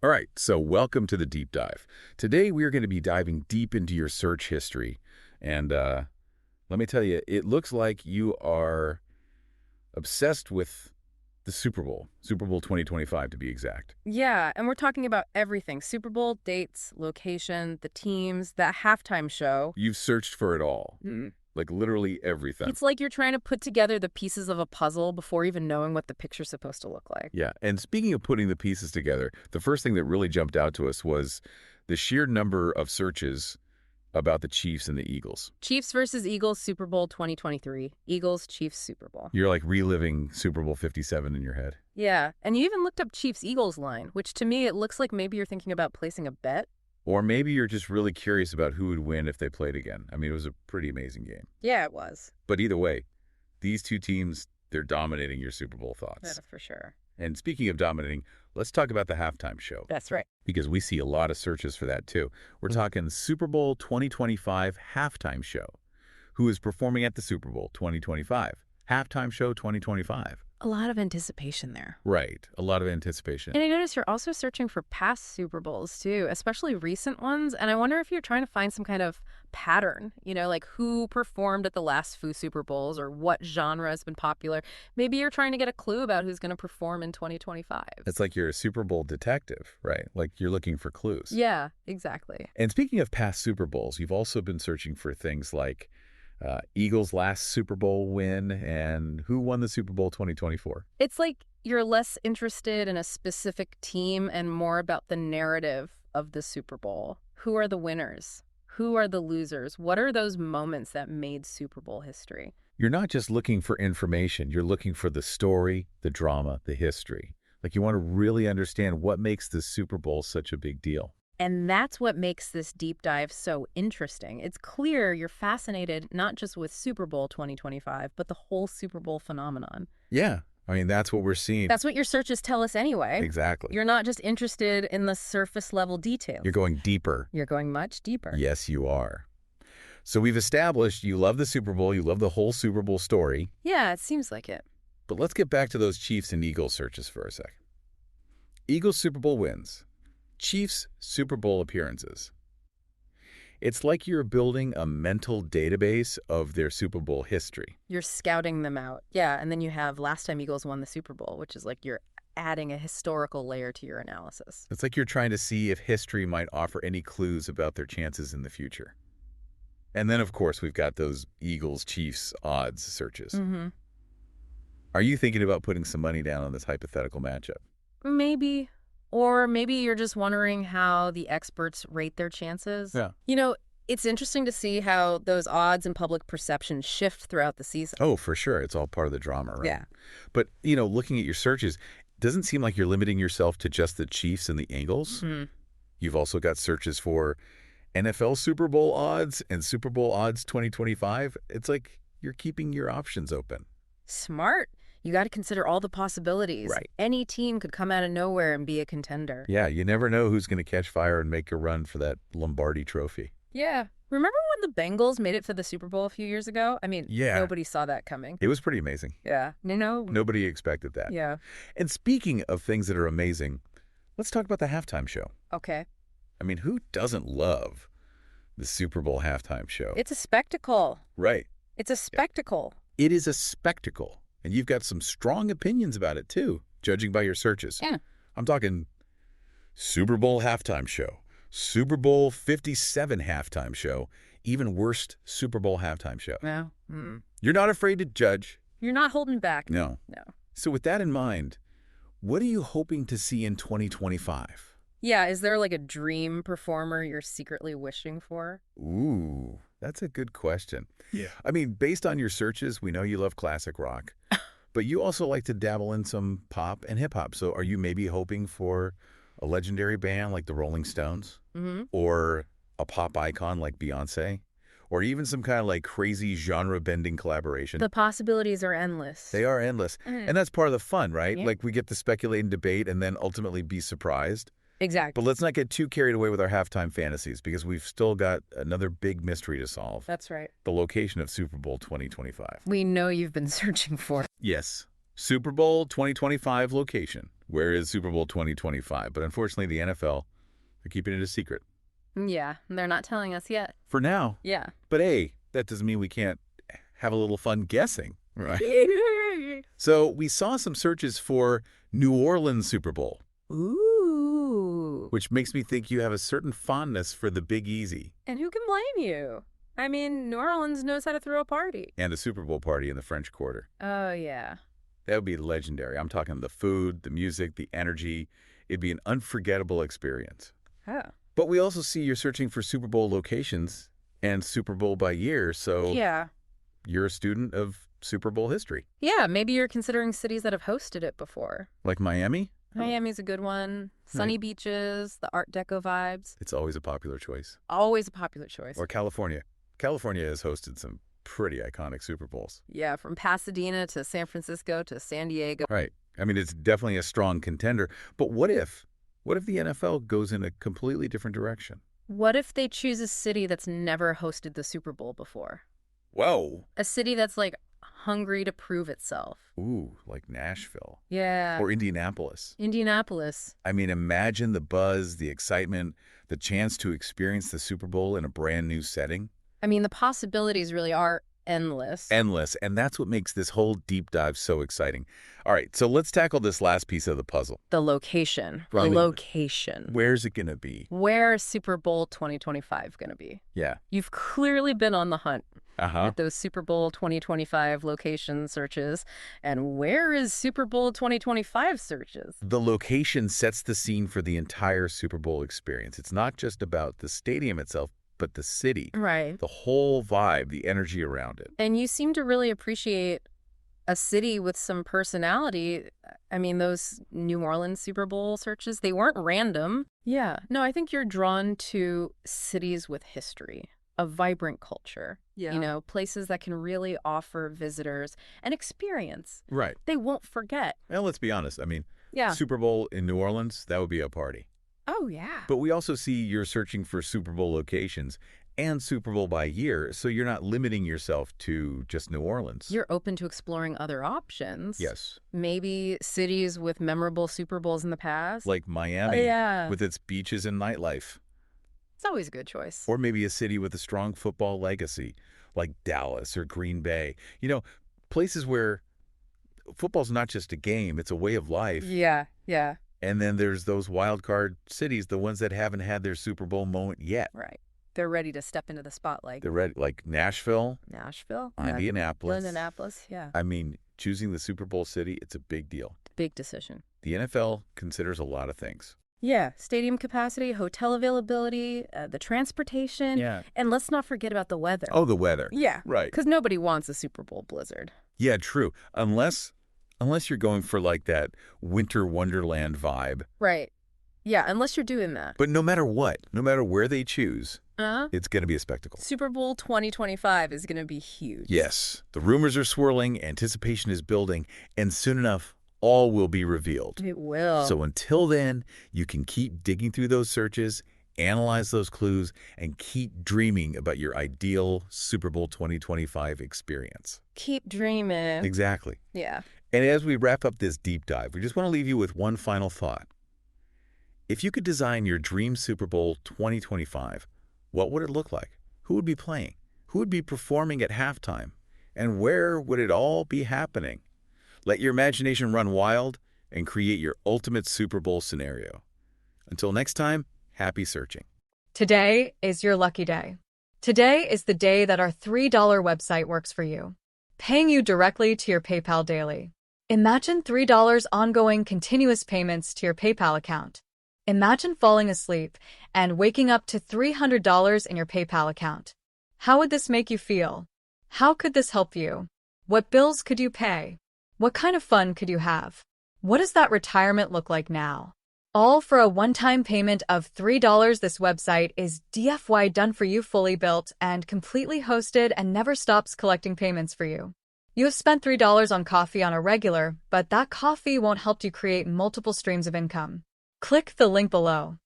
All right, so welcome to the deep dive. Today we are going to be diving deep into your search history. And let me tell you, it looks like you are obsessed with the Super Bowl 2025 to be exact. Yeah, and we're talking about everything. Super Bowl, dates, location, the teams, that halftime show. You've searched for it all, like literally everything. It's like you're trying to put together the pieces of a puzzle before even knowing what the picture's supposed to look like. Yeah, and speaking of putting the pieces together, the first thing that really jumped out to us was the sheer number of searches about the Chiefs and the Eagles. Chiefs versus Eagles, Super Bowl 2023. Eagles, Chiefs, Super Bowl. You're like reliving Super Bowl 57 in your head. Yeah, and you even looked up Chiefs-Eagles line, which to me it looks like maybe you're thinking about placing a bet. Or maybe you're just really curious about who would win if they played again. I mean, it was a pretty amazing game. Yeah, it was. But either way, these two teams, they're dominating your Super Bowl thoughts. Yeah, for sure. And speaking of dominating, let's talk about the halftime show. That's right. Because we see a lot of searches for that too. We're talking Super Bowl 2025 halftime show. Who is performing at the Super Bowl 2025? Halftime show 2025. A lot of anticipation there. Right. A lot of anticipation. And I notice you're also searching for past Super Bowls, too, especially recent ones. And I wonder if you're trying to find some kind of pattern, like who performed at the last few Super Bowls or what genre has been popular. Maybe you're trying to get a clue about who's going to perform in 2025. It's like you're a Super Bowl detective, right? Like you're looking for clues. Yeah, exactly. And speaking of past Super Bowls, you've also been searching for things like Eagles' last Super Bowl win and who won the Super Bowl 2024. It's like you're less interested in a specific team and more about the narrative of the Super Bowl. Who are the winners? Who are the losers? What are those moments that made Super Bowl history? You're not just looking for information. You're looking for the story, the drama, the history. Like you want to really understand what makes the Super Bowl such a big deal. And that's what makes this deep dive so interesting. It's clear you're fascinated not just with Super Bowl 2025, but the whole Super Bowl phenomenon. Yeah. I mean, that's what we're seeing. That's what your searches tell us anyway. Exactly. You're not just interested in the surface level details. You're going deeper. You're going much deeper. Yes, you are. So we've established you love the Super Bowl. You love the whole Super Bowl story. Yeah, it seems like it. But let's get back to those Chiefs and Eagles searches for a second. Eagles Super Bowl wins. Chiefs Super Bowl appearances. It's like you're building a mental database of their Super Bowl history. You're scouting them out. Yeah, and then you have last time Eagles won the Super Bowl, which is like you're adding a historical layer to your analysis. It's like you're trying to see if history might offer any clues about their chances in the future. And then, of course, we've got those Eagles-Chiefs odds searches. Mm-hmm. Are you thinking about putting some money down on this hypothetical matchup? Maybe. Or maybe you're just wondering how the experts rate their chances. Yeah. It's interesting to see how those odds and public perception shift throughout the season. Oh, for sure. It's all part of the drama, right? Yeah. But, looking at your searches, it doesn't seem like you're limiting yourself to just the Chiefs and the Eagles. Mm-hmm. You've also got searches for NFL Super Bowl odds and Super Bowl odds 2025. It's like you're keeping your options open. Smart. You got to consider all the possibilities. Right. Any team could come out of nowhere and be a contender. Yeah, you never know who's going to catch fire and make a run for that Lombardi trophy. Yeah. Remember when the Bengals made it to the Super Bowl a few years ago? I mean, yeah. Nobody saw that coming. It was pretty amazing. Yeah. Nobody expected that. Yeah. And speaking of things that are amazing, let's talk about the halftime show. Okay. I mean, who doesn't love the Super Bowl halftime show? It's a spectacle. Right. It's a spectacle. It is a spectacle. And you've got some strong opinions about it, too, judging by your searches. Yeah. I'm talking Super Bowl halftime show, Super Bowl 57 halftime show, even worst Super Bowl halftime show. No. Mm. You're not afraid to judge. You're not holding back. No. So with that in mind, what are you hoping to see in 2025? Yeah, is there like a dream performer you're secretly wishing for? Ooh, that's a good question. Yeah. I mean, based on your searches, we know you love classic rock, but you also like to dabble in some pop and hip hop. So are you maybe hoping for a legendary band like the Rolling Stones? Mm-hmm. Or a pop icon like Beyonce? Or even some kind of like crazy genre-bending collaboration? The possibilities are endless. They are endless. And that's part of the fun, right? Yeah. Like we get to speculate and debate and then ultimately be surprised. Exactly. But let's not get too carried away with our halftime fantasies because we've still got another big mystery to solve. That's right. The location of Super Bowl 2025. We know you've been searching for. Yes. Super Bowl 2025 location. Where is Super Bowl 2025? But unfortunately, the NFL, they're keeping it a secret. Yeah, they're not telling us yet. For now. Yeah. But hey, that doesn't mean we can't have a little fun guessing, right? So we saw some searches for New Orleans Super Bowl. Ooh. Which makes me think you have a certain fondness for the Big Easy. And who can blame you? I mean, New Orleans knows how to throw a party. And a Super Bowl party in the French Quarter. Oh, yeah. That would be legendary. I'm talking the food, the music, the energy. It'd be an unforgettable experience. Oh. But we also see you're searching for Super Bowl locations and Super Bowl by year, so yeah, you're a student of Super Bowl history. Yeah, maybe you're considering cities that have hosted it before. Like Miami? Miami's a good one. Sunny beaches, the Art Deco vibes. It's always a popular choice. Always a popular choice. Or California. California has hosted some pretty iconic Super Bowls. Yeah, from Pasadena to San Francisco to San Diego. Right. I mean, it's definitely a strong contender. But what if the NFL goes in a completely different direction? What if they choose a city that's never hosted the Super Bowl before? Whoa. A city that's like hungry to prove itself. Ooh, like Nashville. Yeah. Or Indianapolis. Indianapolis. I mean, imagine the buzz, the excitement, the chance to experience the Super Bowl in a brand new setting. I mean, the possibilities really are endless. Endless. And that's what makes this whole deep dive so exciting. All right, so let's tackle this last piece of the puzzle. The location. Right. The location. Where's it going to be? Where is Super Bowl 2025 going to be? Yeah. You've clearly been on the hunt Uh-huh. at those Super Bowl 2025 location searches. And where is Super Bowl 2025 searches? The location sets the scene for the entire Super Bowl experience. It's not just about the stadium itself, but the city. Right. The whole vibe, the energy around it. And you seem to really appreciate a city with some personality. I mean, those New Orleans Super Bowl searches, they weren't random. Yeah. No, I think you're drawn to cities with history, a vibrant culture. Yeah. You know, places that can really offer visitors an experience Right. they won't forget. Well, let's be honest. I mean, Yeah. Super Bowl in New Orleans, that would be a party. Oh, yeah. But we also see you're searching for Super Bowl locations and Super Bowl by year, so you're not limiting yourself to just New Orleans. You're open to exploring other options. Yes. Maybe cities with memorable Super Bowls in the past. Like Miami yeah. with its beaches and nightlife. It's always a good choice. Or maybe a city with a strong football legacy, like Dallas or Green Bay. You know, places where football's not just a game, it's a way of life. Yeah, yeah. And then there's those wild card cities, the ones that haven't had their Super Bowl moment yet. Right. They're ready to step into the spotlight. They're ready, like Nashville, Nashville? Indianapolis. Indianapolis, yeah. I mean, choosing the Super Bowl city, it's a big deal. Big decision. The NFL considers a lot of things. Yeah, stadium capacity, hotel availability, the transportation. Yeah. And let's not forget about the weather. Oh, the weather. Yeah. Right. Because nobody wants a Super Bowl blizzard. Yeah, true. Unless you're going for like that winter wonderland vibe. Right. Yeah, unless you're doing that. But no matter what, no matter where they choose, it's going to be a spectacle. Super Bowl 2025 is going to be huge. Yes. The rumors are swirling, anticipation is building, and soon enough, all will be revealed. It will. So until then, you can keep digging through those searches, analyze those clues, and keep dreaming about your ideal Super Bowl 2025 experience. Keep dreaming. Exactly. Yeah. And as we wrap up this deep dive, we just want to leave you with one final thought. If you could design your dream Super Bowl 2025, what would it look like? Who would be playing? Who would be performing at halftime? And where would it all be happening? Let your imagination run wild and create your ultimate Super Bowl scenario. Until next time, happy searching. Today is your lucky day. Today is the day that our $3 website works for you, paying you directly to your PayPal daily. Imagine $3 ongoing continuous payments to your PayPal account. Imagine falling asleep and waking up to $300 in your PayPal account. How would this make you feel? How could this help you? What bills could you pay? What kind of fun could you have? What does that retirement look like now? All for a one-time payment of $3. This website is DFY done for you, fully built and completely hosted, and never stops collecting payments for you. You have spent $3 on coffee on a regular, but that coffee won't help you create multiple streams of income. Click the link below.